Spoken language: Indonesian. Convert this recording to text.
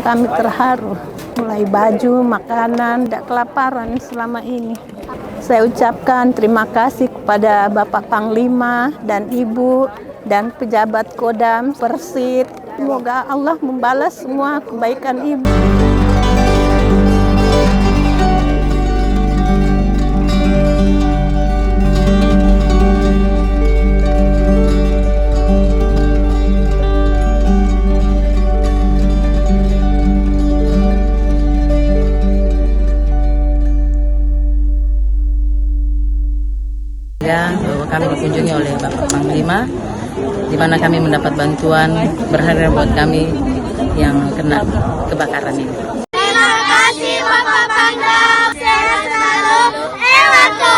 Kami terharu, mulai baju, makanan, tidak kelaparan selama ini. Saya ucapkan terima kasih kepada Bapak Panglima dan Ibu dan pejabat Kodam, Persit. Semoga Allah membalas semua kebaikan Ibu. Bahwa kami dikunjungi oleh Bapak Panglima, di mana kami mendapat bantuan berharga buat kami yang kena kebakaran ini. Terima kasih Bapak Pangdam, sehat selalu, Ewato.